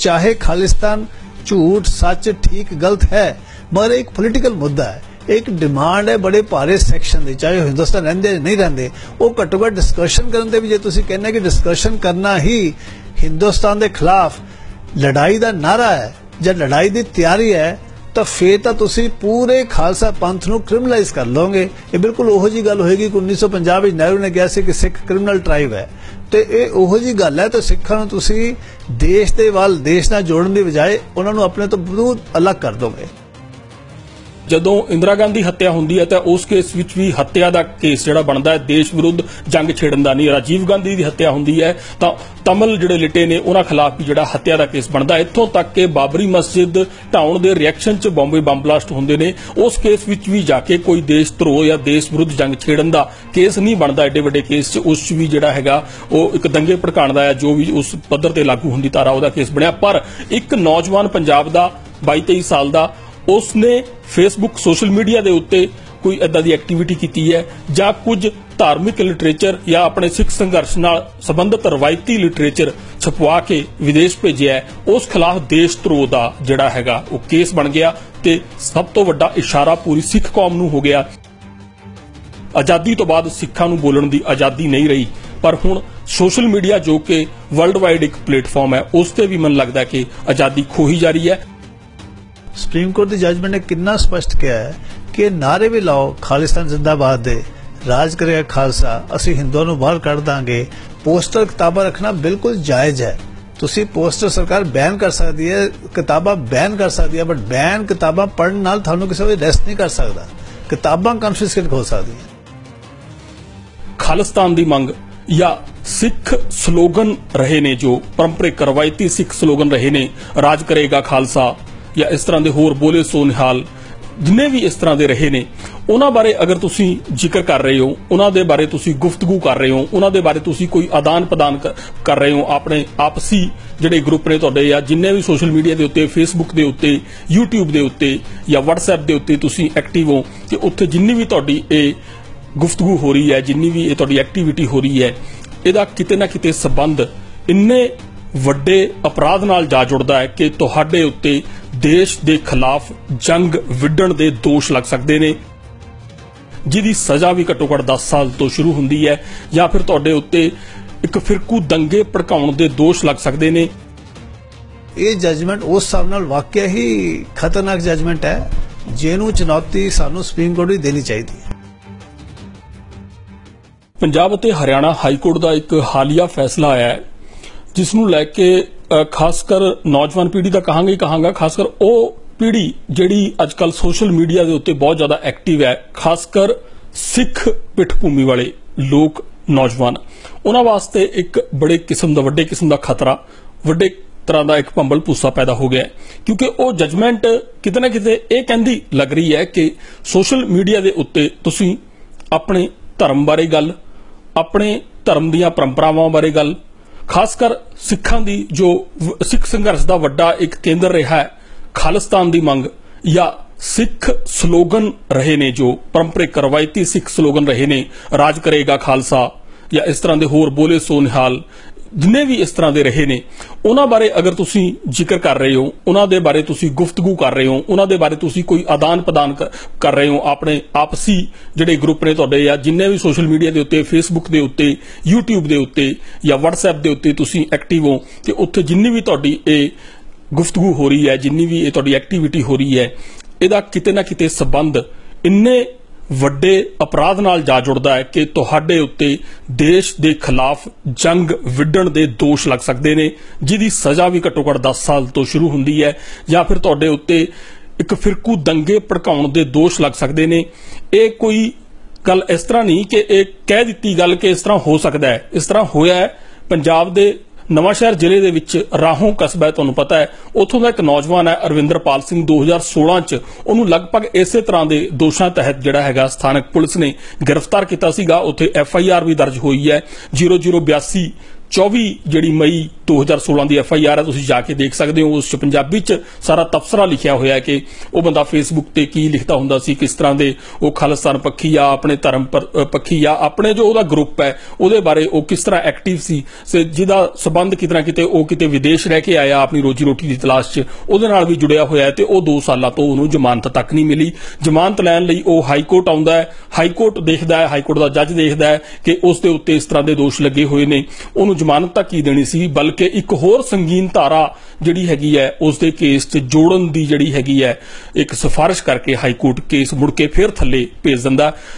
चाहे खालिस्तान झूठ सच ठीक गलत है, मगर एक पोलिटिकल मुद्दा है, एक डिमांड है बड़े भारे सैक्शन की, चाहे हिंदुस्तान रहिंदे नहीं रहिंदे, वो घट्टो घट डिस्कशन करन दे भी जे तुसीं कहने कि डिस्कशन करना ही हिंदुस्तान के खिलाफ लड़ाई का नारा है ਜਾਂ लड़ाई की तैयारी है, तो फिर तो तुसीं पूरे खालसा पंथ नूं क्रिमिनलाइज कर लोगे। ये बिल्कुल ओहो जी गल होएगी कि 1950 में नेहरू ने कहा सी कि सिख क्रिमिनल ट्राइब है, तो ये ओहो जी गल है। तो सिखां नूं तुसीं देश दे वाल देश नाल जोड़न दी बजाय उन्हां नूं अपने तो बहुत अलग कर दोगे। ਜਦੋਂ इंदिरा गांधी हत्या होंदी है तो उस केस विच भी हत्या का केस जिहड़ा बनदा है देश विरुद्ध जंग छेड़न दा नहीं। राजीव गांधी की हत्या होंदी है तो तमिल जिहड़े लिटे ने उन्हां खिलाफ भी जिहड़ा हत्या का केस बनदा है। इत्थों तक कि बाबरी मस्जिद ढाउण दे रिएक्शन च बॉम्बे बंब ब्लास्ट होंदे ने, उस केस विच भी जाके कोई देश धरोह या देश विरुद्ध जंग छेड़न दा केस नहीं बनदा। एडे वड्डे केस च उस भी जिहड़ा हैगा वो एक दंगे भड़काउण दा जो भी उस पद्धर ते लागू हुंदी धारा उहदा केस बनिया। पर एक नौजवान पंजाब दा 22-23 साल दा उसने फेसबुक सोशल मीडिया के उत्ते कोई इदां दी एक्टिविटी की है जां कुछ धार्मिक लिटरेचर या अपने सिख संघर्ष नाल संबंधित रवायती लिटरेचर छपवा के विदेश भेजिया है, उस खिलाफ देश धरोह दा जिहड़ा हैगा वो केस बन गया ते सब तो वड्डा इशारा पूरी सिख कौम नूं हो गया। आजादी तो बाद सिखां नूं बोलण दी आजादी नहीं रही, पर हुण सोशल मीडिया जो कि वर्ल्ड वाइड एक प्लेटफॉर्म है उस ते भी मन लगदा कि आजादी खोही जा रही है। सुप्रीम कोर्ट की जजमेंट ने कितना स्पष्ट किया है कि नारे भी लाओ खालिस्तान जिंदाबाद दे, राज करेगा खालसा, असीं हिंदुओं नूं बाहर कढ़ दांगे, पोस्टर किताबां रखना बिल्कुल जायज है। तुसीं पोस्टर सरकार बैन कर सकती है, किताबां बैन कर सकती है, बट बैन किताबां पढ़न नाल थानूं किसी कोई अरेस्ट नहीं कर सकता, किताबां कन्फिस्केट हो सकती है। खालिस्तान दी मंग या सिख स्लोगन रहे ने जो परंपरिक रवायती सिख स्लोगन रहे ने, राज करेगा खालसा या इस तरह के होर बोले सो निहाल, जिन्ने भी इस तरह के रहे ने उन्हां बारे अगर तुसी जिक्र कर रहे हो, उन्हां दे बारे तुसी गुफ्तगू कर रहे हो, उन्हां दे बारे तुसी कोई आदान प्रदान कर रहे हो, अपने आपसी जिहड़े ग्रुप ने तुहाडे या जिन्ने भी सोशल मीडिया के उत्ते, फेसबुक के उत्ते, यूट्यूब के उत्ते या व्हाट्सएप के उत्ते तुसी एक्टिव हो, कि उत्थे जिन्नी भी तुहाडी ये गुफ्तगू हो रही है, जिन्नी भी ये तुहाडी एक्टिविटी हो रही है, इहदा किते ना किते संबंध इन्ने ਵੱਡੇ अपराध नाल जा जुड़दा है कि तुहाडे उत्ते देश के खिलाफ जंग विढ़ण दे दोष लग सकते ने, जिहदी सज़ा भी घट्टो घट 10 साल तो शुरू हुंदी है, या फिर तुहाडे उत्ते एक फिरकू दंगे भड़काउण दे दोष लग सकते ने। ये जजमेंट उस हिसाब नाल वाकई ही खतरनाक जजमेंट है, जिहनूं चुनौती सानूं सुप्रीम कोर्ट भी देनी चाहिए। पंजाब ते हरियाणा हाई कोर्ट का एक हालिया फैसला आया है जिसनूं लैके खासकर नौजवान पीढ़ी का कहांगा, खासकर वो पीढ़ी जिहड़ी अजकल सोशल मीडिया के उत्ते बहुत ज्यादा एक्टिव है, खासकर सिख पिठभूमि वाले लोग नौजवान, उन्हां वास्ते एक बड़े किस्म का वड्डे किस्म का खतरा, वड्डे तरह का एक भंबल भूसा पैदा हो गया है। क्योंकि वो जजमेंट किते ना किते ये कहंदी लग रही है कि सोशल मीडिया के उत्ते तुसीं अपने धर्म बारे गल, अपने धर्म दीयां परंपरावां बारे गल, खासकर सिखां दी जो सिख संघर्ष का वड्डा एक केंद्र रहा है खालिस्तान दी मंग या सिख स्लोगन रहे ने जो परंपरिक रवायती सिख स्लोगन रहे ने, राज करेगा खालसा या इस तरह के होर बोले सो निहाल, जिन्ने भी इस तरह के रहे ने उन्हां बारे अगर तुसी जिक्र कर रहे हो, उन्हां दे बारे तुसी गुफ्तगू कर रहे हो, उन्हां दे बारे तुसी कोई आदान प्रदान कर रहे हो, अपने आपसी जिहड़े ग्रुप ने तुहाडे या जिन्ने भी सोशल मीडिया के उत्ते, फेसबुक के उत्ते, यूट्यूब के उत्ते या व्हाट्सएप के उत्ते तुसी एक्टिव हो, कि उत्थे जिन्नी भी तुहाडी ये गुफ्तगू हो रही है, जिन्नी भी ये तुहाडी एक्टिविटी हो रही है, इहदा किते ना किते संबंध इन्ने ਵੱਡੇ अपराध नाल जा जुड़दा है कि तुहाडे उत्ते देश के खिलाफ जंग विढ़ण दे दोष लग सकते ने, जिहदी सज़ा भी घट्टो घट 10 साल तो शुरू हुंदी है, या फिर तुहाडे उत्ते एक फिरकू दंगे भड़काउण दे दोष लग सकते ने। ये कोई गल इस तरह नहीं कि एक कह दित्ती गल कि इस तरह हो सकता है, इस तरह होया है। पंजाब दे नवांशहर जिले दे विच राहों कस्बा है, तुहानूं पता है, उत्थों दा एक नौजवान है अरविंदरपाल सिंह, 2016 च उहनूं लगभग इसे तरह के दोषां तहत जिहड़ा हैगा स्थानक पुलिस ने गिरफ्तार किया सीगा। उत्थे FIR भी दर्ज हुई है 0082/24 जिहड़ी मई 2016 ਦੀ FIR ਹੈ, ਤੁਸੀਂ ਜਾ ਕੇ ਦੇਖ ਸਕਦੇ ਹੋ। ਉਸ 'ਚ ਪੰਜਾਬੀ 'ਚ ਸਾਰਾ ਤਬਸਰਾ ਲਿਖਿਆ ਹੋਇਆ ਹੈ ਕਿ ਉਹ ਬੰਦਾ ਫੇਸਬੁੱਕ ਤੇ ਕੀ ਲਿਖਦਾ ਹੁੰਦਾ ਸੀ, ਕਿਸ ਤਰ੍ਹਾਂ ਦੇ ਉਹ ਖਾਲਿਸਤਾਨ ਪੱਖੀ ਆ, ਆਪਣੇ ਧਰਮ ਪੱਖੀ ਆ, ਆਪਣੇ ਜੋ ਉਹਦਾ ਗਰੁੱਪ ਹੈ ਉਹਦੇ ਬਾਰੇ ਉਹ ਕਿਸ ਤਰ੍ਹਾਂ ਐਕਟਿਵ ਸੀ, ਜਿਹਦਾ ਸਬੰਧ ਕਿਤੇ ਨਾ ਕਿਤੇ ਉਹ ਕਿਤੇ ਵਿਦੇਸ਼ ਰਹਿ ਕੇ ਆਇਆ ਆਪਣੀ ਰੋਜੀ ਰੋਟੀ ਦੀ ਤਲਾਸ਼ 'ਚ, ਉਹਦੇ ਨਾਲ ਵੀ ਜੁੜਿਆ ਹੋਇਆ ਹੈ। ਤੇ ਉਹ 2 ਸਾਲਾਂ ਤੋਂ ਉਹਨੂੰ ਜ਼ਮਾਨਤ ਤੱਕ ਨਹੀਂ ਮਿਲੀ। ਜ਼ਮਾਨਤ ਲੈਣ ਲਈ ਉਹ ਹਾਈ ਕੋਰਟ ਆਉਂਦਾ ਹੈ, ਹਾਈ ਕੋਰਟ ਦੇਖਦਾ ਹੈ, ਹਾਈ ਕੋਰਟ ਦਾ ਜੱਜ ਦੇਖਦਾ ਹੈ ਕਿ ਉਸ ਦੇ ਉੱਤੇ ਇਸ ਤਰ੍ਹਾਂ ਦੇ ਦੋਸ਼ ਲੱਗੇ ਹੋਏ ਨੇ, ਉਹਨੂੰ ਜ਼ਮਾਨਤ ਤੱਕ ਹੀ ਦੇਣੀ ਸੀ, ਬਲਕਿ ਇੱਕ ਹੋਰ ਸੰਗੀਨ ਧਾਰਾ ਜਿਹੜੀ ਹੈਗੀ ਹੈ ਉਸ ਦੇ ਕੇਸ 'ਚ ਜੋੜਨ ਦੀ ਜਿਹੜੀ ਹੈਗੀ ਹੈ ਇੱਕ ਸਿਫਾਰਿਸ਼ ਕਰਕੇ ਹਾਈ ਕੋਰਟ ਕੇਸ ਮੁੜ ਕੇ ਫਿਰ ਥੱਲੇ ਭੇਜ ਦਿੰਦਾ।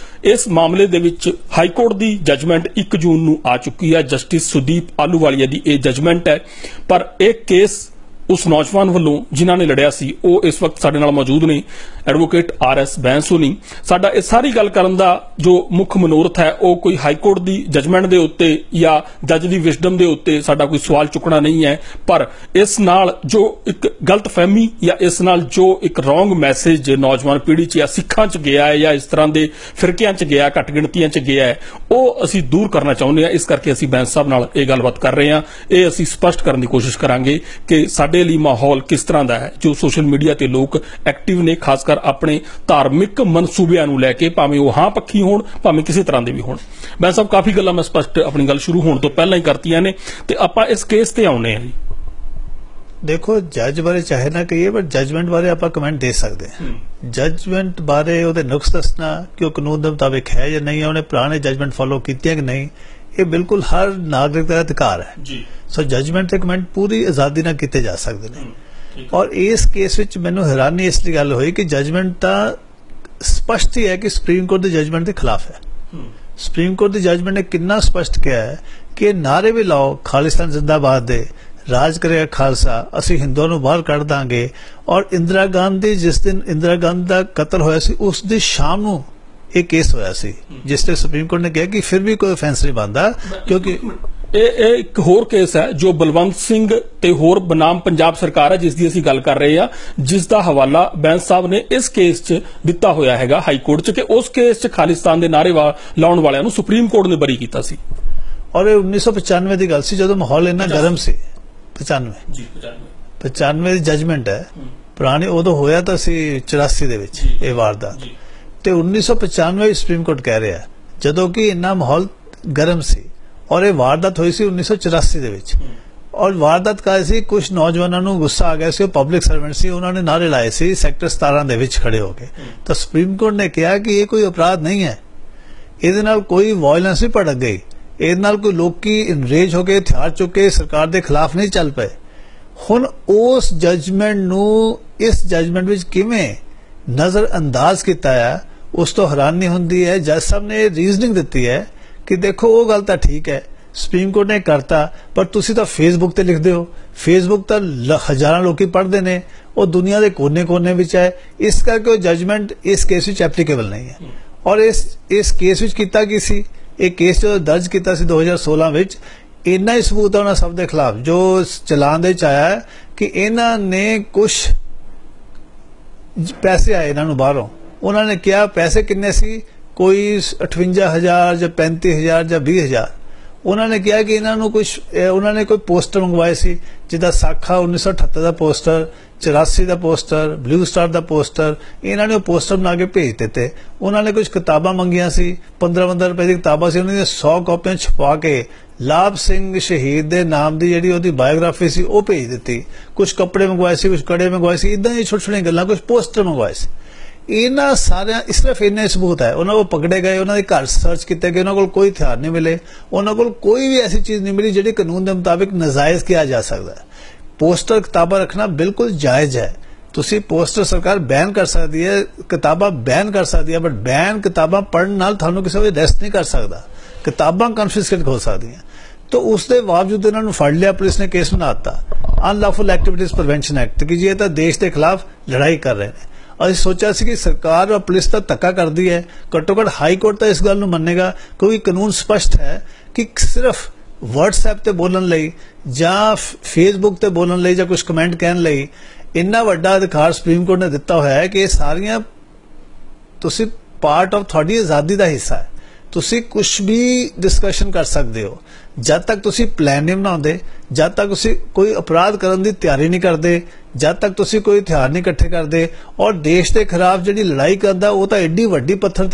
ਇਸ ਮਾਮਲੇ ਦੇ ਵਿੱਚ ਹਾਈ ਕੋਰਟ ਦੀ ਜਜਮੈਂਟ 1 ਜੂਨ ਨੂੰ ਆ ਚੁੱਕੀ ਹੈ। ਜਸਟਿਸ ਸੁਦੀਪ ਆਲੂਵਾਲੀਆ ਦੀ ਇਹ ਜਜਮੈਂਟ ਹੈ, ਪਰ ਇਹ ਕੇਸ ਉਸ ਨੌਜਵਾਨ ਵੱਲੋਂ ਜਿਨ੍ਹਾਂ ਨੇ ਲੜਿਆ ਸੀ ਉਹ ਇਸ ਵਕਤ ਸਾਡੇ ਨਾਲ ਮੌਜੂਦ ਨੇ, ਐਡਵੋਕੇਟ RS ਬੈਂਸੋਨੀ। ਸਾਡਾ ਇਹ ਸਾਰੀ ਗੱਲ ਕਰਨ ਦਾ ਜੋ ਮੁੱਖ ਮਨੋਰਥ ਹੈ ਉਹ ਕੋਈ ਹਾਈ ਕੋਰਟ ਦੀ ਜਜਮੈਂਟ ਦੇ ਉੱਤੇ ਜਾਂ ਜੱਜ ਦੀ ਵਿਜ਼ਡਮ ਦੇ ਉੱਤੇ ਸਾਡਾ ਕੋਈ ਸਵਾਲ ਚੁੱਕਣਾ ਨਹੀਂ ਹੈ, ਪਰ ਇਸ ਨਾਲ ਜੋ ਇੱਕ ਗਲਤਫਹਿਮੀ ਜਾਂ ਇਸ ਨਾਲ ਜੋ ਇੱਕ ਰੋਂਗ ਮੈਸੇਜ ਨੌਜਵਾਨ ਪੀੜ੍ਹੀ 'ਚ ਜਾਂ ਸਿੱਖਾਂ 'ਚ ਗਿਆ ਹੈ ਜਾਂ ਇਸ ਤਰ੍ਹਾਂ ਦੇ ਫਿਰਕਿਆਂ 'ਚ ਗਿਆ, ਘੱਟ ਗਿਣਤੀਆਂ 'ਚ ਗਿਆ ਹੈ, ਉਹ ਅਸੀਂ ਦੂਰ ਕਰਨਾ ਚਾਹੁੰਦੇ ਹਾਂ। ਇਸ ਕਰਕੇ ਅਸੀਂ ਬੈਂਸ ਸਾਹਿਬ ਨਾਲ ਇਹ ਗੱਲਬਾਤ ਕਰ ਰਹੇ ਹਾਂ। ਇਹ ਅਸੀਂ ਸਪਸ਼ਟ ਕਰਨ ਦੀ ਕੋਸ਼ਿਸ਼ ਕਰਾਂਗੇ ਕਿ ਸਾਡੇ ਲਈ ਮਾਹੌਲ ਕਿਸ ਤਰ੍ਹਾਂ ਦਾ ਹੈ ਜੋ ਸੋਸ਼ਲ ਮੀਡੀਆ ਤੇ ਲੋਕ ਐਕਟਿਵ ਨੇ, ਖਾਸ ਕਰ ਆਪਣੇ ਧਾਰਮਿਕ ਮਨਸੂਬਿਆਂ ਨੂੰ ਲੈ ਕੇ, ਭਾਵੇਂ ਉਹ ਹਾਂ ਪੱਖੀ ਹੋਣ ਭਾਵੇਂ ਕਿਸੇ ਤਰ੍ਹਾਂ ਦੇ ਵੀ ਹੋਣ। ਮੈਂ ਸਭ ਕਾਫੀ ਗੱਲਾਂ ਮੈਂ ਸਪਸ਼ਟ ਆਪਣੀ ਗੱਲ ਸ਼ੁਰੂ ਹੋਣ ਤੋਂ ਪਹਿਲਾਂ ਹੀ ਕਰਤੀਆਂ ਨੇ ਤੇ ਆਪਾਂ ਇਸ ਕੇਸ ਤੇ ਆਉਣੇ ਆ ਜੀ। ਦੇਖੋ, ਜੱਜ ਬਾਰੇ ਚਾਹੇ ਨਾ ਕਹੀਏ ਪਰ ਜਜਮੈਂਟ ਬਾਰੇ ਆਪਾਂ ਕਮੈਂਟ ਦੇ ਸਕਦੇ ਹਾਂ। ਜਜਮੈਂਟ ਬਾਰੇ ਉਹਦੇ ਨੁਕਸ ਦੱਸਣਾ ਕਿ ਉਹ ਕਾਨੂੰਨ ਦੇ ਮੁਤਾਬਿਕ ਹੈ ਜਾਂ ਨਹੀਂ, ਉਹਨੇ ਪੁਰਾਣੇ ਜਜਮੈਂਟ ਫਾਲੋ ਕੀਤੀਆਂ ਕਿ ਨਹੀਂ, ਇਹ ਬਿਲਕੁਲ ਹਰ ਨਾਗਰਿਕ ਦਾ ਅਧਿਕਾਰ ਹੈ ਜੀ। ਸੋ ਜਜਮੈਂਟ ਤੇ ਕਮੈਂਟ ਪੂਰੀ ਆਜ਼ਾਦੀ ਨਾਲ ਕੀਤੇ ਜਾ ਸਕਦੇ ਨੇ। ਔਰ ਇਸ ਕੇਸ ਵਿੱਚ ਮੈਨੂੰ ਹੈਰਾਨੀ ਇਸ ਲਈ ਗੱਲ ਹੋਈ ਕਿ ਜਜਮੈਂਟ ਤਾਂ ਸਪਸ਼ਟ ਹੀ ਹੈ ਕਿ ਸੁਪਰੀਮ ਕੋਰਟ ਦੀ ਜਜਮੈਂਟ ਦੇ ਖਿਲਾਫ ਹੈ। ਸੁਪਰੀਮ ਕੋਰਟ ਦੀ ਜਜਮੈਂਟ ਨੇ ਕਿੰਨਾ ਸਪਸ਼ਟ ਕਿਹਾ ਹੈ ਕਿ ਨਾਰੇ ਵੀ ਲਾਓ ਖਾਲਿਸਤਾਨ ਜ਼ਿੰਦਾਬਾਦ ਦੇ, ਰਾਜ ਕਰੇਗਾ ਖਾਲਸਾ, ਅਸੀਂ ਹਿੰਦੂਆਂ ਨੂੰ ਬਾਹਰ ਕੱਢ ਦਾਂਗੇ। ਔਰ ਇੰਦਰਾ ਗਾਂਧੀ, ਜਿਸ ਦਿਨ ਇੰਦਰਾ ਗਾਂਧੀ ਦਾ ਕਤਲ ਹੋਇਆ ਸੀ ਉਸ ਦੀ ਸ਼ਾਮ ਨੂੰ ਇਹ ਕੇਸ ਹੋਇਆ ਸੀ, ਜਿਸ ਤੇ ਸੁਪਰੀਮ ਕੋਰਟ ਨੇ ਕਿਹਾ ਕਿ ਫਿਰ ਵੀ ਕੋਈ ਆਫੈਂਸ ਨਹੀਂ ਬਣਦਾ, ਕਿਉਂਕਿ ਇਹ ਇੱਕ ਹੋਰ ਕੇਸ ਹੈ ਜੋ ਬਲਵੰਤ ਸਿੰਘ ਤੇ ਹੋਰ ਬਨਾਮ ਪੰਜਾਬ ਸਰਕਾਰ ਹੈ ਜਿਸ ਦੀ ਅਸੀਂ ਗੱਲ ਕਰ ਰਹੇ ਹਾਂ, ਜਿਸ ਦਾ ਹਵਾਲਾ ਬੈਂਸ ਸਾਹਿਬ ਨੇ ਇਸ ਕੇਸ 'ਚ ਦਿੱਤਾ ਹੋਇਆ ਹੈਗਾ ਹਾਈ ਕੋਰਟ 'ਚ ਕਿ ਉਸ ਕੇਸ 'ਚ ਖਾਲਿਸਤਾਨ ਦੇ ਨਾਅਰੇ ਲਾਉਣ ਵਾਲਿਆਂ ਨੂੰ ਸੁਪਰੀਮ ਕੋਰਟ ਨੇ ਬਰੀ ਕੀਤਾ ਸੀ। ਔਰ ਇਹ 1995 ਦੀ ਗੱਲ ਸੀ ਜਦੋਂ ਮਾਹੌਲ ਇੰਨਾ ਗਰਮ ਸੀ। 95 ਦੀ ਜਜਮੈਂਟ ਹੈ, ਪੁਰਾਣੀ ਉਦੋਂ ਹੋਇਆ ਤਾਂ ਸੀ 84 ਦੇ ਵਿੱਚ ਇਹ ਵਾਰਦਾਤ, ਤੇ 1995 ਸੁਪਰੀਮ ਕੋਰਟ ਕਹਿ ਰਿਹਾ ਜਦੋਂ ਕਿ ਇੰਨਾ ਮਾਹੌਲ ਗਰਮ ਸੀ। ਔਰ ਇਹ ਵਾਰਦਾਤ ਹੋਈ ਸੀ 1984 ਦੇ ਵਿੱਚ। ਔਰ ਵਾਰਦਾਤ ਕਾਹਦੀ ਸੀ, ਕੁਝ ਨੌਜਵਾਨਾਂ ਨੂੰ ਗੁੱਸਾ ਆ ਗਿਆ ਸੀ, ਉਹ ਪਬਲਿਕ ਸਰਵੈਂਟ ਸੀ, ਉਹਨਾਂ ਨੇ ਨਾਅਰੇ ਲਾਏ ਸੀ ਸੈਕਟਰ 17 ਦੇ ਵਿੱਚ ਖੜੇ ਹੋ ਕੇ। ਤਾਂ ਸੁਪਰੀਮ ਕੋਰਟ ਨੇ ਕਿਹਾ ਕਿ ਇਹ ਕੋਈ ਅਪਰਾਧ ਨਹੀਂ ਹੈ, ਇਹਦੇ ਨਾਲ ਕੋਈ ਵਾਇਲੈਂਸ ਨਹੀਂ ਭੜਕ ਗਈ, ਇਹਦੇ ਨਾਲ ਕੋਈ ਲੋਕੀ ਇਨਰੇਜ ਹੋ ਕੇ ਹਥਿਆਰ ਚੁੱਕ ਕੇ ਸਰਕਾਰ ਦੇ ਖਿਲਾਫ ਨਹੀਂ ਚੱਲ ਪਏ। ਹੁਣ ਉਸ ਜਜਮੈਂਟ ਨੂੰ ਇਸ ਜਜਮੈਂਟ ਵਿੱਚ ਕਿਵੇਂ ਨਜ਼ਰ ਅੰਦਾਜ਼ ਕੀਤਾ ਹੈ, ਉਸ ਤੋਂ ਹੈਰਾਨੀ ਹੁੰਦੀ ਹੈ। ਜੱਜ ਸਾਹਿਬ ਨੇ ਰੀਜ਼ਨਿੰਗ ਦਿੱਤੀ ਹੈ ਕਿ ਦੇਖੋ ਉਹ ਗੱਲ ਤਾਂ ਠੀਕ ਹੈ, ਸੁਪਰੀਮ ਕੋਰਟ ਨੇ ਕਰਤਾ, ਪਰ ਤੁਸੀਂ ਤਾਂ ਫੇਸਬੁੱਕ ਤੇ ਲਿਖਦੇ ਹੋ, ਫੇਸਬੁੱਕ ਤਾਂ ਹਜ਼ਾਰਾਂ ਲੋਕੀ ਪੜ੍ਹਦੇ ਨੇ, ਉਹ ਦੁਨੀਆ ਦੇ ਕੋਨੇ-ਕੋਨੇ ਵਿੱਚ ਹੈ, ਇਸ ਕਰਕੇ ਉਹ ਜਜਮੈਂਟ ਇਸ ਕੇਸ ਵਿੱਚ ਐਪਲੀਕੇਬਲ ਨਹੀਂ ਹੈ। ਔਰ ਇਸ ਕੇਸ ਵਿੱਚ ਕੀਤਾ ਕੀ ਸੀ, ਇਹ ਕੇਸ ਜੋ ਦਰਜ ਕੀਤਾ ਸੀ 2016 ਵਿੱਚ, ਇੰਨਾ ਹੀ ਸਬੂਤ ਹੈ ਉਹਨਾਂ ਸਭ ਦੇ ਖਿਲਾਫ ਜੋ ਚਲਾਨ ਦੇ ਚ ਆਇਆ ਹੈ ਕਿ ਇਹਨਾਂ ਨੇ ਕੁਝ ਪੈਸੇ ਆਏ ਇਹਨਾਂ ਨੂੰ ਬਾਹਰੋਂ, ਉਹਨਾਂ ਨੇ ਕਿਹਾ ਪੈਸੇ ਕਿੰਨੇ ਸੀ, ਕੋਈ 58,000 ਜਾਂ 35,000 ਜਾਂ 20,000। ਉਹਨਾਂ ਨੇ ਕਿਹਾ ਕਿ ਇਹਨਾਂ ਨੂੰ ਕੁਝ, ਉਹਨਾਂ ਨੇ ਕੋਈ ਪੋਸਟਰ ਮੰਗਵਾਏ ਸੀ, ਜਿੱਦਾਂ ਸਾਖਾ 1978 ਦਾ ਪੋਸਟਰ, 84 ਦਾ ਪੋਸਟਰ, ਬਲੂ ਸਟਾਰ ਦਾ ਪੋਸਟਰ, ਇਹਨਾਂ ਨੇ ਉਹ ਪੋਸਟਰ ਬਣਾ ਕੇ ਭੇਜ ਦਿੱਤੇ। ਉਹਨਾਂ ਨੇ ਕੁਝ ਕਿਤਾਬਾਂ ਮੰਗੀਆਂ ਸੀ, 15-15 ਰੁਪਏ ਦੀ ਕਿਤਾਬਾਂ ਸੀ, ਉਹਨਾਂ ਦੀਆਂ 100 ਕਾਪੀਆਂ ਛਪਾ ਕੇ ਲਾਭ ਸਿੰਘ ਸ਼ਹੀਦ ਦੇ ਨਾਮ ਦੀ ਜਿਹੜੀ ਉਹਦੀ ਬਾਇਓਗ੍ਰਾਫੀ ਸੀ ਉਹ ਭੇਜ ਦਿੱਤੀ। ਕੁਝ ਕੱਪੜੇ ਮੰਗਵਾਏ ਸੀ, ਕੁਝ ਕੜੇ ਮੰਗਵਾਏ ਸੀ, ਇਦਾਂ ਹੀ ਛੋਟੀਆਂ ਗੱਲਾਂ, ਕੁਝ ਪੋਸਟਰ ਮੰਗਵਾਏ ਸੀ। ਇਹਨਾਂ ਸਾਰਿਆਂ ਸਿਰਫ ਇੰਨੇ ਸਬੂਤ ਹੈ। ਉਹਨਾਂ ਕੋਲ ਪਕੜੇ ਗਏ, ਉਹਨਾਂ ਦੇ ਘਰ ਸਰਚ ਕੀਤੇ ਗਏ, ਉਹਨਾਂ ਕੋਲ ਕੋਈ ਹਥਿਆਰ ਨਹੀਂ ਮਿਲੇ, ਉਹਨਾਂ ਕੋਲ ਕੋਈ ਵੀ ਐਸੀ ਚੀਜ਼ ਨਹੀਂ ਮਿਲੀ ਜਿਹੜੀ ਕਾਨੂੰਨ ਦੇ ਮੁਤਾਬਿਕ ਨਾਜਾਇਜ਼ ਕਿਹਾ ਜਾ ਸਕਦਾ ਹੈ। ਪੋਸਟਰ ਕਿਤਾਬਾਂ ਰੱਖਣਾ ਬਿਲਕੁਲ ਜਾਇਜ਼ ਹੈ, ਤੁਸੀਂ ਪੋਸਟਰ ਸਰਕਾਰ ਬੈਨ ਕਰ ਸਕਦੀ ਹੈ, ਕਿਤਾਬਾਂ ਬੈਨ ਕਰ ਸਕਦੀ ਹੈ, ਬਟ ਬੈਨ ਕਿਤਾਬਾਂ ਪੜ੍ਹਨ ਨਾਲ ਤੁਹਾਨੂੰ ਕਿਸੇ ਵੀ ਅਰੈਸਟ ਨਹੀਂ ਕਰ ਸਕਦਾ, ਕਿਤਾਬਾਂ ਕਨਫਿਸਕੇਟ ਹੋ ਸਕਦੀਆਂ। तो उसके बावजूद इन्होंने फड़ लिया, पुलिस ने केस बना दिता अनलॉफुल एक्टिविटीज प्रिवेंशन एक्ट कि ये तो देश के खिलाफ लड़ाई कर रहे हैं। ਅਸੀਂ सोचा सी कि सरकार और पुलिस तो धक्का करती है, घट्टो घट हाई कोर्ट तो इस गल नूं मन्नेगा क्योंकि कानून स्पष्ट है कि सिर्फ व्हाट्सएप ते बोलण लई जां फेसबुक ते बोलण लई जां कुछ कमेंट कहण लई इन्ना वड्डा अधिकार सुप्रीम कोर्ट ने दिता होया है कि ये सारियां तुसीं पार्ट ऑफ तुहाडी आज़ादी का हिस्सा है। ਤੁਸੀਂ ਕੁਝ ਵੀ ਡਿਸਕਸ਼ਨ ਕਰ ਸਕਦੇ ਹੋ। ਜਦ ਤੱਕ ਤੁਸੀਂ ਪਲਾਨ ਨਹੀਂ ਬਣਾਉਂਦੇ, ਜਦ ਤੱਕ ਤੁਸੀਂ ਕੋਈ ਅਪਰਾਧ ਕਰਨ ਦੀ ਤਿਆਰੀ ਨਹੀਂ ਕਰਦੇ, ਜਦ ਤੱਕ ਤੁਸੀਂ ਕੋਈ ਹਥਿਆਰ ਨਹੀਂ ਇਕੱਠੇ ਕਰਦੇ, ਔਰ ਦੇਸ਼ ਦੇ ਖਿਲਾਫ ਜਿਹੜੀ ਲੜਾਈ ਕਰਦਾ ਉਹ ਤਾਂ ਐਡੀ ਵੱਡੀ ਪੱਥਰ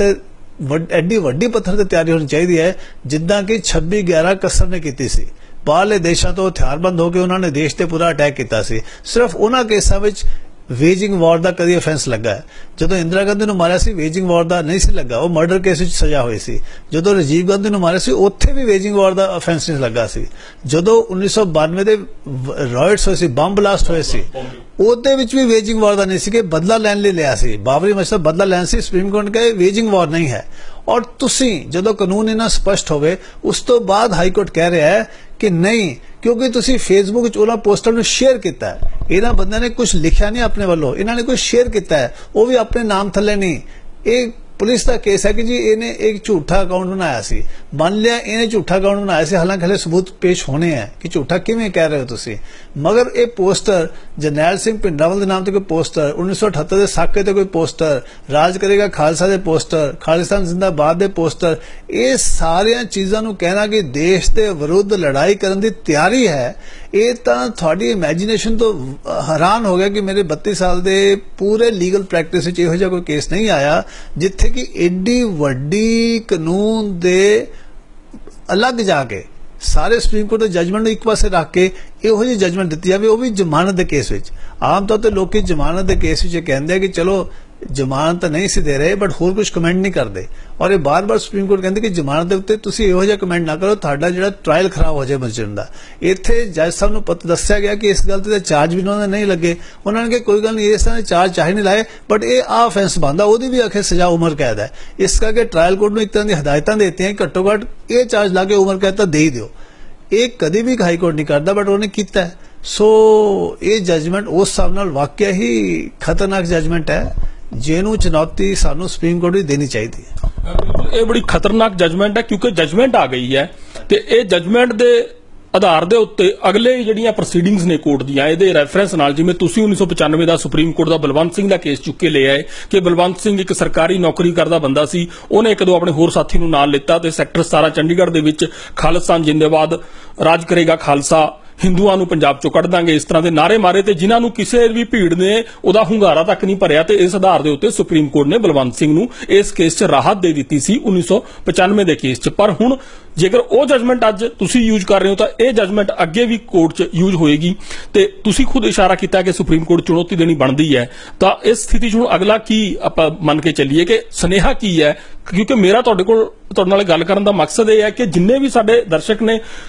ਤੇ ਤਿਆਰੀ ਹੋਣੀ ਚਾਹੀਦੀ ਹੈ, ਜਿੱਦਾਂ ਕਿ 26/11 ਕਸਰ ਨੇ ਕੀਤੀ ਸੀ। ਬਾਹਰਲੇ ਦੇਸ਼ਾਂ ਤੋਂ ਹਥਿਆਰਬੰਦ ਹੋ ਕੇ ਉਹਨਾਂ ਨੇ ਦੇਸ਼ ਤੇ ਪੂਰਾ ਅਟੈਕ ਕੀਤਾ ਸੀ। ਸਿਰਫ ਉਹਨਾਂ ਕੇਸਾਂ ਵਿੱਚ ਵੇजिंग ਵਾਰ ਦਾ ਕਦੀ ਅਫੈਂਸ ਲੱਗਾ ਹੈ। ਜਦੋਂ ਇੰਦਰਾ ਗਾਂਧੀ ਨੂੰ ਮਾਰਿਆ ਸੀ ਵੇजिंग ਵਾਰ ਦਾ ਨਹੀਂ ਸੀ ਲੱਗਾ, ਉਹ ਮਰਡਰ ਕੇਸ ਵਿੱਚ ਸਜ਼ਾ ਹੋਈ ਸੀ। ਜਦੋਂ ਰਾਜੀਵ ਗਾਂਧੀ ਨੂੰ ਮਾਰਿਆ ਸੀ ਉੱਥੇ ਵੀ ਵੇजिंग ਵਾਰ ਦਾ ਅਫੈਂਸ ਨਹੀਂ ਲੱਗਾ ਸੀ। ਜਦੋਂ 1992 ਦੇ ਰਾਇਟਸ ਹੋਏ ਸੀ, ਬੰਬ ਬਲਾਸਟ ਹੋਏ ਸੀ, ਉਹਦੇ ਵਿੱਚ ਵੀ ਵੇजिंग ਵਾਰ ਦਾ ਨਹੀਂ ਸੀ, ਕਿ ਬਦਲਾ ਲੈਣ ਲਈ ਲਿਆ ਸੀ। ਬਾਬਰੀ ਮਸਜਿਦ ਬਦਲਾ ਲੈਣ ਸੀ, ਸੁਪਰੀਮ ਕੋਰਟ ਕਹੇ ਵੇजिंग ਵਾਰ ਨਹੀਂ ਹੈ। ਔਰ ਤੁਸੀਂ ਜਦੋਂ ਕਾਨੂੰਨ ਇਹਨਾਂ ਸਪਸ਼ਟ ਹੋਵੇ, ਉਸ ਤੋਂ ਬਾਅਦ ਹਾਈ ਕੋਰਟ ਕਹਿ ਰਿਹਾ ਹੈ ਕਿ ਨਹੀਂ, ਕਿਉਂਕਿ ਤੁਸੀਂ ਫੇਸਬੁੱਕ ਵਿੱਚ ਉਹਨਾਂ ਪੋਸਟਰ ਨੂੰ ਸ਼ੇਅਰ ਕੀਤਾ ਹੈ। ਇਹਨਾਂ ਬੰਦਿਆਂ ਨੇ ਕੁਝ ਲਿਖਿਆ ਨਹੀਂ ਆਪਣੇ ਵੱਲੋਂ, ਇਹਨਾਂ ਨੇ ਕੁਝ ਸ਼ੇਅਰ ਕੀਤਾ ਹੈ, ਉਹ ਵੀ ਆਪਣੇ ਨਾਮ ਥੱਲੇ ਨਹੀਂ। ਇਹ ਪੁਲਿਸ ਦਾ ਕੇਸ ਹੈ ਕਿ ਜੀ ਇਹਨੇ ਇੱਕ ਝੂਠਾ ਅਕਾਊਂਟ ਬਣਾਇਆ ਸੀ। ਮੰਨ ਲਿਆ ਇਹਨੇ ਝੂਠਾ ਅਕਾਊਂਟ ਬਣਾਇਆ ਸੀ, ਹਾਲਾਂਕਿ ਹਲੇ ਸਬੂਤ ਪੇਸ਼ ਹੋਣੇ ਹੈ ਕਿ ਝੂਠਾ ਕਿਵੇਂ ਕਹਿ ਰਹੇ ਹੋ ਤੁਸੀਂ। ਮਗਰ ਇਹ ਪੋਸਟਰ ਜਰਨੈਲ ਸਿੰਘ ਭਿੰਡਰਾਂਵਾਲੇ ਦੇ ਨਾਮ ਤੇ ਕੋਈ ਪੋਸਟਰ, 1978 ਦੇ ਸਾਕੇ ਤੇ ਕੋਈ ਪੋਸਟਰ, ਰਾਜ ਕਰੇਗਾ ਖਾਲਸਾ ਦੇ ਪੋਸਟਰ, ਖਾਲਿਸਤਾਨ ਜ਼ਿੰਦਾਬਾਦ ਦੇ ਪੋਸਟਰ, ਇਹ ਸਾਰੀਆਂ ਚੀਜ਼ਾਂ ਨੂੰ ਕਹਿਣਾ ਕਿ ਦੇਸ਼ ਦੇ ਵਿਰੁੱਧ ਲੜਾਈ ਕਰਨ ਦੀ ਤਿਆਰੀ ਹੈ, ਇਹ ਤਾਂ ਤੁਹਾਡੀ ਇਮੇਜਿਨੇਸ਼ਨ ਤੋਂ ਹੈਰਾਨ ਹੋ ਗਿਆ ਕਿ ਮੇਰੇ 32 ਸਾਲ ਦੇ ਪੂਰੇ ਲੀਗਲ ਪ੍ਰੈਕਟਿਸ ਵਿੱਚ ਇਹੋ ਜਿਹਾ ਕੋਈ ਕੇਸ ਨਹੀਂ ਆਇਆ ਜਿੱਥੇ ਕਿ ਏਡੀ ਵੱਡੀ ਕਾਨੂੰਨ ਦੇ ਅਲੱਗ ਜਾ ਕੇ ਸਾਰੇ ਸੁਪਰੀਮ ਕੋਰਟ ਦੇ ਜਜਮੈਂਟ ਨੂੰ ਇੱਕ ਪਾਸੇ ਰੱਖ ਕੇ ਇਹੋ ਜਿਹੀ ਜਜਮੈਂਟ ਦਿੱਤੀ ਜਾਵੇ, ਉਹ ਵੀ ਜ਼ਮਾਨਤ ਦੇ ਕੇਸ ਵਿੱਚ। ਆਮ ਤੌਰ ਤੇ ਲੋਕੀ ਜ਼ਮਾਨਤ ਦੇ ਕੇਸ ਵਿੱਚ ਕਹਿੰਦੇ ਆ ਕਿ ਚਲੋ ਜ਼ਮਾਨਤ ਤਾਂ ਨਹੀਂ ਸੀ ਦੇ ਰਹੇ, ਬਟ ਹੋਰ ਕੁਝ ਕਮੈਂਟ ਨਹੀਂ ਕਰਦੇ। ਔਰ ਇਹ ਬਾਰ-ਬਾਰ ਸੁਪਰੀਮ ਕੋਰਟ ਕਹਿੰਦੇ ਕਿ ਜ਼ਮਾਨਤ ਦੇ ਉੱਤੇ ਤੁਸੀਂ ਇਹੋ ਜਿਹਾ ਕਮੈਂਟ ਨਾ ਕਰੋ, ਤੁਹਾਡਾ ਜਿਹੜਾ ਟ੍ਰਾਇਲ ਖਰਾਬ ਹੋ ਜਾਏ ਮਜਰਮ ਦਾ। ਇੱਥੇ ਜੱਜ ਸਾਹਿਬ ਨੂੰ ਦੱਸਿਆ ਗਿਆ ਕਿ ਇਸ ਗੱਲ ਤੇ ਚਾਰਜ ਵੀ ਉਹਨਾਂ ਦੇ ਨਹੀਂ ਲੱਗੇ। ਉਹਨਾਂ ਨੇ ਕਿਹਾ ਕੋਈ ਗੱਲ ਨਹੀਂ, ਇਸ ਤਰ੍ਹਾਂ ਦੇ ਚਾਰਜ ਚਾਹੇ ਨਹੀਂ ਲਾਏ, ਬਟ ਇਹ ਆਫੈਂਸ ਬਣਦਾ, ਉਹਦੀ ਵੀ ਆਖੇ ਸਜ਼ਾ ਉਮਰ ਕੈਦ ਹੈ। ਇਸ ਕਰਕੇ ਟ੍ਰਾਇਲ ਕੋਰਟ ਨੂੰ ਇੱਕ ਤਰ੍ਹਾਂ ਦੀ ਹਦਾਇਤਾਂ ਦੇਤੀਆਂ ਕਿ ਘੱਟੋ ਘੱਟ ਇਹ ਚਾਰਜ ਲਾ ਕੇ ਉਮਰ ਕੈਦ ਤਾਂ ਦੇ ਹੀ ਦਿਓ। ਇਹ ਕਦੀ ਵੀ ਹਾਈ ਕੋਰਟ ਨਹੀਂ ਕਰਦਾ, ਬਟ ਉਹਨੇ ਕੀਤਾ। ਸੋ ਇਹ ਜਜਮੈਂਟ ਉਸ ਹਿਸਾਬ ਨਾਲ ਵਾਕਿਆ ਹੀ ਖਤਰਨਾਕ ਜਜਮੈਂਟ ਹੈ, ਜਿਹਨੂੰ ਚੁਣੌਤੀ ਸਾਨੂੰ ਸੁਪਰੀਮ ਕੋਰਟ ਵੀ ਦੇਣੀ ਚਾਹੀਦੀ ਹੈ। ਬਿਲਕੁਲ, ਇਹ ਬੜੀ ਖਤਰਨਾਕ ਜਜਮੈਂਟ ਹੈ, ਕਿਉਂਕਿ ਜਜਮੈਂਟ ਆ ਗਈ ਹੈ ਤੇ ਇਹ ਜਜਮੈਂਟ ਦੇ ਆਧਾਰ ਦੇ ਉੱਤੇ ਅਗਲੇ ਜਿਹੜੀਆਂ ਪ੍ਰੋਸੀਡਿੰਗਸ ਨੇ ਕੋਰਟ ਦੀਆਂ, ਇਹਦੇ ਰੈਫਰੈਂਸ ਨਾਲ, ਜਿਵੇਂ ਤੁਸੀਂ 1995 ਦਾ ਸੁਪਰੀਮ ਕੋਰਟ ਦਾ ਬਲਵੰਤ ਸਿੰਘ ਦਾ ਕੇਸ ਚੁੱਕ ਕੇ ਲਿਆ ਹੈ ਕਿ ਬਲਵੰਤ ਸਿੰਘ ਇੱਕ ਸਰਕਾਰੀ ਨੌਕਰੀ ਕਰਦਾ ਬੰਦਾ ਸੀ, ਉਹਨੇ ਇੱਕ ਦੋ ਆਪਣੇ ਹੋਰ ਸਾਥੀ ਨੂੰ ਨਾਲ ਲਿੱਤਾ ਤੇ ਸੈਕਟਰ 17 ਚੰਡੀਗੜ੍ਹ ਦੇ ਵਿੱਚ ਖਾਲਿਸਤਾਨ ਜਿੰਦਾਬਾਦ, ਰਾਜ ਕਰੇਗਾ ਖਾਲਸਾ, ਹਿੰਦੂਆਂ ਨੂੰ ਪੰਜਾਬ ਚੋਂ ਕੱਢ ਦਾਂਗੇ, ਇਸ ਤਰ੍ਹਾਂ ਦੇ ਨਾਰੇ ਮਾਰੇ ਤੇ ਜਿਨ੍ਹਾਂ ਨੂੰ ਕਿਸੇ ਵੀ ਭੀੜ ਨੇ ਉਹਦਾ ਹੁੰਗਾਰਾ ਤੱਕ ਨਹੀਂ ਭਰਿਆ। ਤੇ ਇਸ ਆਧਾਰ ਦੇ ਉੱਤੇ ਸੁਪਰੀਮ ਕੋਰਟ ਨੇ ਬਲਵੰਤ ਸਿੰਘ ਨੂੰ ਇਸ ਕੇਸ 'ਚ ਰਾਹਤ ਦੇ ਦਿੱਤੀ ਸੀ 1995 ਦੇ ਕੇਸ 'ਚ। ਪਰ ਹੁਣ ਜੇਕਰ ਉਹ ਜਜਮੈਂਟ ਅੱਜ ਤੁਸੀਂ ਯੂਜ਼ ਕਰ ਰਹੇ ਹੋ ਤਾਂ ਇਹ ਜਜਮੈਂਟ ਅੱਗੇ ਵੀ ਕੋਰਟ 'ਚ ਯੂਜ਼ ਹੋਏਗੀ। ਤੇ ਤੁਸੀਂ ਖੁਦ ਇਸ਼ਾਰਾ ਕੀਤਾ ਕਿ ਸੁਪਰੀਮ ਕੋਰਟ ਚੁਣੌਤੀ ਦੇਣੀ ਬਣਦੀ ਹੈ, ਤਾਂ ਇਸ ਸਥਿਤੀ 'ਚ ਹੁਣ ਅਗਲਾ ਕੀ ਆਪਾਂ ਮੰਨ ਕੇ ਚੱਲੀਏ ਕਿ ਸੁਨੇਹਾ ਕੀ ਹੈ? ਕਿਉਂਕਿ ਮੇਰਾ ਤੁਹਾਡੇ ਨਾਲ ਗੱਲ ਕਰਨ ਦਾ ਮਕਸਦ ਇਹ ਹੈ ਕਿ ਜਿੰਨੇ ਵੀ ਸਾਡੇ ਦਰਸ਼ਕ ਨੇ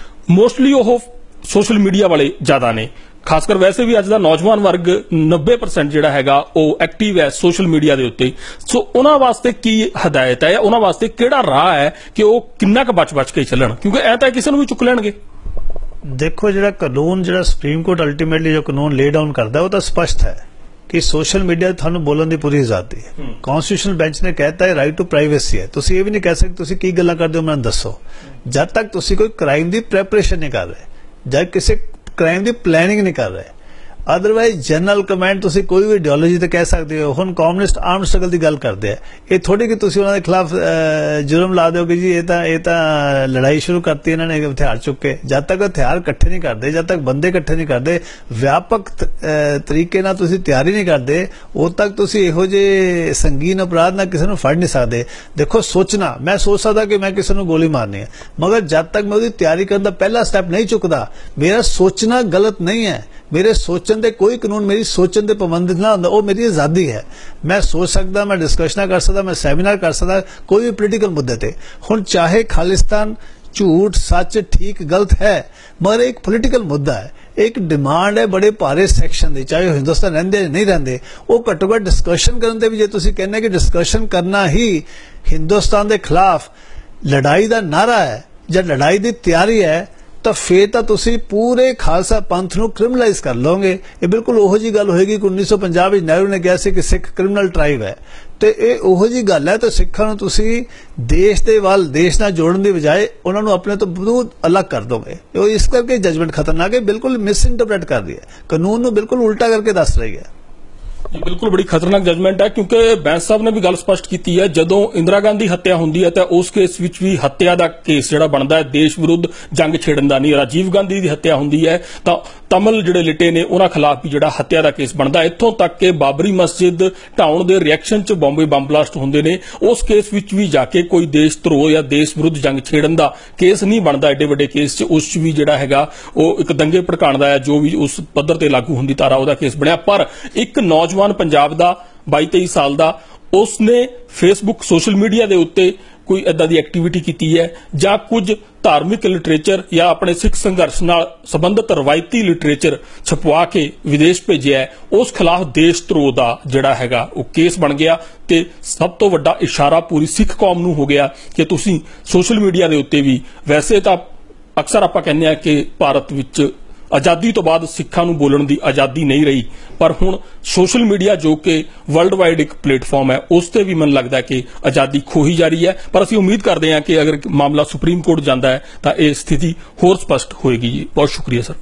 ਮੋਸਟਲੀ ਉਹ ਸੋਸ਼ਲ ਮੀਡੀਆ ਵਾਲੇ ਜ਼ਿਆਦਾ ਨੇ, ਖਾਸ ਕਰ ਵੈਸੇ ਵੀ ਅੱਜ ਦਾ ਨੌਜਵਾਨ ਵਰਗ 90% ਜਿਹੜਾ ਹੈਗਾ ਉਹ ਐਕਟਿਵ ਹੈ ਸੋਸ਼ਲ ਮੀਡੀਆ ਦੇ ਉੱਤੇ। ਸੋ ਉਹਨਾਂ ਵਾਸਤੇ ਕੀ ਹਦਾਇਤ ਹੈ, ਉਹਨਾਂ ਵਾਸਤੇ ਕਿਹੜਾ ਰਾਹ ਹੈ ਕਿ ਉਹ ਕਿੰਨਾ ਕੁ ਬਚ ਕੇ ਚੱਲਣ, ਕਿਉਂਕਿ ਐ ਤਾਂ ਕਿਸੇ ਨੂੰ ਵੀ ਚੁੱਕ ਲੈਣਗੇ। ਦੇਖੋ, ਜਿਹੜਾ ਕਾਨੂੰਨ, ਜਿਹੜਾ ਸੁਪਰੀਮ ਕੋਰਟ ਅਲਟੀਮੇਟਲੀ ਜੋ ਕਾਨੂੰਨ ਲੇ ਡਾਊਨ ਕਰਦਾ ਉਹ ਤਾਂ ਸਪਸ਼ਟ ਹੈ ਕਿ ਸੋਸ਼ਲ ਮੀਡੀਆ ਤੁਹਾਨੂੰ ਬੋਲਣ ਦੀ ਪੂਰੀ ਆਜ਼ਾਦੀ ਹੈ। ਕਨਸਟੀਟਿਊਸ਼ਨਲ ਬੈਂਚ ਨੇ ਕਹਿਤਾ ਹੈ ਰਾਈਟ ਟੂ ਪ੍ਰਾਈਵੇਸੀ ਹੈ। ਤੁਸੀਂ ਇਹ ਵੀ ਨਹੀਂ ਕਹਿ ਸਕਦੇ ਤੁਸੀਂ ਕੀ ਗੱਲਾਂ ਕਰਦੇ ਹੋ ਮੈਨੂੰ ਦੱਸੋ, ਜਦ ਤੱਕ ਤੁਸੀਂ ਕੋਈ ਕ੍ਰਾਈਮ ਦੀ ਪ੍ਰੈਪਰੇਸ਼ਨ ਨਹੀਂ ਕਰ ਰਹੇ, ਜਦ ਕਿਸੇ ਕ੍ਰਾਈਮ ਦੀ ਪਲੈਨਿੰਗ ਨਹੀਂ ਕਰ ਰਹੇ। ਅਦਰਵਾਈਜ਼ ਜਨਰਲ ਕਮੈਂਟ ਤੁਸੀਂ ਕੋਈ ਵੀ ਆਈਡੀਓਲੋਜੀ ਤੇ ਕਹਿ ਸਕਦੇ ਹੋ। ਹੁਣ ਕਮਿਊਨਿਸਟ ਆਰਮਡ ਸਟਰਗਲ ਦੀ ਗੱਲ ਕਰਦੇ ਆ, ਇਹ ਥੋੜੀ ਕਿ ਤੁਸੀਂ ਉਹਨਾਂ ਦੇ ਖਿਲਾਫ ਜੁਰਮ ਲਾ ਦਿਓਗੇ ਜੀ ਇਹ ਤਾਂ ਲੜਾਈ ਸ਼ੁਰੂ ਕਰਤੀ ਇਹਨਾਂ ਨੇ ਹਥਿਆਰ ਚੁੱਕ ਕੇ। ਜਦ ਤੱਕ ਹਥਿਆਰ ਇਕੱਠੇ ਨਹੀਂ ਕਰਦੇ, ਜਦ ਤੱਕ ਬੰਦੇ ਇਕੱਠੇ ਨਹੀਂ ਕਰਦੇ, ਵਿਆਪਕ ਤਰੀਕੇ ਨਾਲ ਤੁਸੀਂ ਤਿਆਰੀ ਨਹੀਂ ਕਰਦੇ, ਉਦ ਤੱਕ ਤੁਸੀਂ ਇਹੋ ਜਿਹੇ ਸੰਗੀਨ ਅਪਰਾਧ ਨਾਲ ਕਿਸੇ ਨੂੰ ਫੜ ਨਹੀਂ ਸਕਦੇ। ਦੇਖੋ, ਸੋਚਣਾ, ਮੈਂ ਸੋਚ ਸਕਦਾ ਕਿ ਮੈਂ ਕਿਸੇ ਨੂੰ ਗੋਲੀ ਮਾਰਨੀ ਹੈ, ਮਗਰ ਜਦ ਤੱਕ ਮੈਂ ਉਹਦੀ ਤਿਆਰੀ ਕਰਨ ਦਾ ਪਹਿਲਾ ਸਟੈਪ ਨਹੀਂ ਚੁੱਕਦਾ, ਮੇਰਾ ਸੋਚਣਾ ਗਲਤ ਨਹੀਂ ਹੈ। ਮੇਰੇ ਸੋਚਣ ਦੇ ਕੋਈ ਕਾਨੂੰਨ ਮੇਰੀ ਸੋਚਣ ਤੇ ਪਾਬੰਦ ਨਾ ਹੁੰਦਾ, ਉਹ ਮੇਰੀ ਆਜ਼ਾਦੀ ਹੈ। ਮੈਂ ਸੋਚ ਸਕਦਾ, ਮੈਂ ਡਿਸਕਸ਼ਨਾਂ ਕਰ ਸਕਦਾ, ਮੈਂ ਸੈਮੀਨਾਰ ਕਰ ਸਕਦਾ ਕੋਈ ਵੀ ਪੋਲੀਟੀਕਲ ਮੁੱਦੇ ਤੇ। ਹੁਣ ਚਾਹੇ ਖਾਲਿਸਤਾਨ ਝੂਠ ਸੱਚ ਠੀਕ ਗਲਤ ਹੈ, ਮਗਰ ਇੱਕ ਪੋਲੀਟੀਕਲ ਮੁੱਦਾ ਹੈ, ਇੱਕ ਡਿਮਾਂਡ ਹੈ ਬੜੇ ਭਾਰੇ ਸੈਕਸ਼ਨ ਦੀ, ਚਾਹੇ ਉਹ ਹਿੰਦੁਸਤਾਨ ਰਹਿੰਦੇ ਨਹੀਂ ਰਹਿੰਦੇ, ਉਹ ਘੱਟੋ ਘੱਟ ਡਿਸਕਸ਼ਨ ਕਰਨ ਤੇ ਵੀ ਜੇ ਤੁਸੀਂ ਕਹਿੰਦੇ ਕਿ ਡਿਸਕਸ਼ਨ ਕਰਨਾ ਹੀ ਹਿੰਦੁਸਤਾਨ ਦੇ ਖਿਲਾਫ ਲੜਾਈ ਦਾ ਨਾਰਾ ਹੈ ਜਾਂ ਲੜਾਈ ਦੀ ਤਿਆਰੀ ਹੈ, ਤਾਂ ਫੇਰ ਤਾਂ ਤੁਸੀਂ ਪੂਰੇ ਖਾਲਸਾ ਪੰਥ ਨੂੰ ਕ੍ਰਿਮੀਨਲਾਈਜ਼ ਕਰ ਲਓਗੇ। ਇਹ ਬਿਲਕੁਲ ਉਹੋ ਜੀ ਗੱਲ ਹੋਏਗੀ ਕਿ 1950 ਵਿੱਚ ਨਹਿਰੂ ਨੇ ਕਿਹਾ ਸੀ ਕਿ ਸਿੱਖ ਕ੍ਰਿਮੀਨਲ ਟ੍ਰਾਈਬ ਹੈ, ਤੇ ਇਹ ਉਹੋ ਜੀ ਗੱਲ ਹੈ। ਤਾਂ ਸਿੱਖਾਂ ਨੂੰ ਤੁਸੀਂ ਦੇਸ਼ ਦੇ ਵੱਲ, ਦੇਸ਼ ਨਾਲ ਜੋੜਨ ਦੀ ਬਜਾਏ ਉਹਨਾਂ ਨੂੰ ਆਪਣੇ ਤੋਂ ਬਹੁਤ ਅਲੱਗ ਕਰ ਦੋਗੇ। ਉਹ ਇਸ ਕਰਕੇ ਜਜਮੈਂਟ ਖਤਰਨਾਕ ਹੈ, ਬਿਲਕੁਲ ਮਿਸ ਇੰਟਰਪ੍ਰੇਟ ਕਰ ਰਹੀ ਹੈ, ਕਾਨੂੰਨ ਨੂੰ ਬਿਲਕੁਲ ਉਲਟਾ ਕਰਕੇ ਦੱਸ ਰਹੀ ਹੈ। ਜੀ ਬਿਲਕੁਲ ਬੜੀ ਖਤਰਨਾਕ ਜਜਮੈਂਟ ਹੈ, ਕਿਉਂਕਿ ਬੈਂਸ ਸਾਹਿਬ ਨੇ ਵੀ ਗੱਲ ਸਪਸ਼ਟ ਕੀਤੀ ਹੈ, ਜਦੋਂ ਇੰਦਰਾ ਗਾਂਧੀ ਹੱਤਿਆ ਹੁੰਦੀ ਹੈ ਤਾਂ ਉਸ ਕੇਸ ਵਿੱਚ ਵੀ ਹੱਤਿਆ ਦਾ ਕੇਸ ਜਿਹੜਾ ਬਣਦਾ ਹੈ ਦੇਸ਼ ਵਿਰੁੱਧ ਜੰਗ ਛੇੜਨ ਦਾ ਨਹੀਂ। ਰਾਜੀਵ ਗਾਂਧੀ ਦੀ ਹੱਤਿਆ ਹੁੰਦੀ ਹੈ ਤਾਂ ਤਮਲ ਜਿਹੜੇ ਲਿਟੇ ਨੇ ਉਹਨਾਂ ਖਿਲਾਫ ਵੀ ਜਿਹੜਾ ਹੱਤਿਆ ਦਾ ਕੇਸ ਬਣਦਾ। ਇੱਥੋਂ ਤੱਕ ਕਿ ਬਾਬਰੀ ਮਸਜਿਦ ਢਾਉਣ ਦੇ ਰਿਐਕਸ਼ਨ 'ਚ ਬੰਬ ਬਲਾਸਟ ਹੁੰਦੇ ਨੇ, ਉਸ ਕੇਸ ਵਿੱਚ ਵੀ ਜਾ ਕੇ ਕੋਈ ਦੇਸ਼ ਧਰੋਹ ਜਾਂ ਦੇਸ਼ ਵਿਰੁੱਧ ਜੰਗ ਛੇੜਨ ਦਾ ਕੇਸ ਨਹੀਂ ਬਣਦਾ। ਐਡੇ ਵੱਡੇ ਕੇਸ 'ਚ ਉਸ 'ਚ ਵੀ ਜਿਹੜਾ ਹੈਗਾ ਉਹ ਇੱਕ ਦੰਗੇ ਭੜਕਾਉਣ ਦਾ ਹੈ, ਜੋ ਵੀ ਉਸ ਪੱਧਰ ਤੇ ਲਾਗੂ ਹੁੰਦੀ ਧਾਰਾ ਉਹਦਾ ਕੇਸ ਬਣਿਆ। ਪਰ ਇੱਕ ਨੌਜਵਾਨ ਪੰਜਾਬ ਦਾ 22-23 ਸਾਲ ਦਾ, ਉਸਨੇ ਫੇਸਬੁੱਕ ਸੋਸ਼ਲ ਮੀਡੀਆ ਦੇ ਉੱਤੇ ਕੋਈ ਇਦਾਂ ਦੀ ਐਕਟੀਵਿਟੀ ਕੀਤੀ ਹੈ ਜਾਂ ਕੁਝ ਧਾਰਮਿਕ ਲਿਟਰੇਚਰ ਜਾਂ ਆਪਣੇ ਸਿੱਖ ਸੰਘਰਸ਼ ਨਾਲ ਸੰਬੰਧਿਤ ਰਵਾਇਤੀ ਲਿਟਰੇਚਰ ਛਪਵਾ ਕੇ ਵਿਦੇਸ਼ ਭੇਜਿਆ ਹੈ, ਉਸ ਖਿਲਾਫ ਦੇਸ਼ ਧਰੋਹ ਦਾ ਜਿਹੜਾ ਹੈਗਾ ਉਹ ਕੇਸ ਬਣ ਗਿਆ। ਤੇ ਸਭ ਤੋਂ ਵੱਡਾ ਇਸ਼ਾਰਾ ਪੂਰੀ ਸਿੱਖ ਕੌਮ ਨੂੰ ਹੋ ਗਿਆ ਕਿ ਤੁਸੀਂ ਸੋਸ਼ਲ ਮੀਡੀਆ ਦੇ ਉੱਤੇ ਵੀ, ਵੈਸੇ ਤਾਂ ਅਕਸਰ ਆਪਾਂ ਕਹਿੰਦੇ ਆ ਕਿ ਭਾਰਤ ਵਿੱਚ ਆਜ਼ਾਦੀ ਤੋਂ ਬਾਅਦ ਸਿੱਖਾਂ ਨੂੰ ਬੋਲਣ ਦੀ ਆਜ਼ਾਦੀ ਨਹੀਂ ਰਹੀ, ਪਰ ਹੁਣ ਸੋਸ਼ਲ ਮੀਡੀਆ ਜੋ ਕਿ ਵਰਲਡ ਵਾਈਡ ਇੱਕ ਪਲੇਟਫਾਰਮ ਹੈ, ਉਸ ਤੇ ਵੀ ਮੈਨੂੰ ਲੱਗਦਾ ਕਿ ਆਜ਼ਾਦੀ ਖੋਹੀ ਜਾ ਰਹੀ ਹੈ। ਪਰ ਅਸੀਂ ਉਮੀਦ ਕਰਦੇ ਹਾਂ ਕਿ ਅਗਰ ਮਾਮਲਾ ਸੁਪਰੀਮ ਕੋਰਟ ਜਾਂਦਾ ਹੈ ਤਾਂ ਇਹ ਸਥਿਤੀ ਹੋਰ ਸਪਸ਼ਟ ਹੋਏਗੀ ਜੀ। ਬਹੁਤ ਸ਼ੁਕਰੀਆ ਸਰ।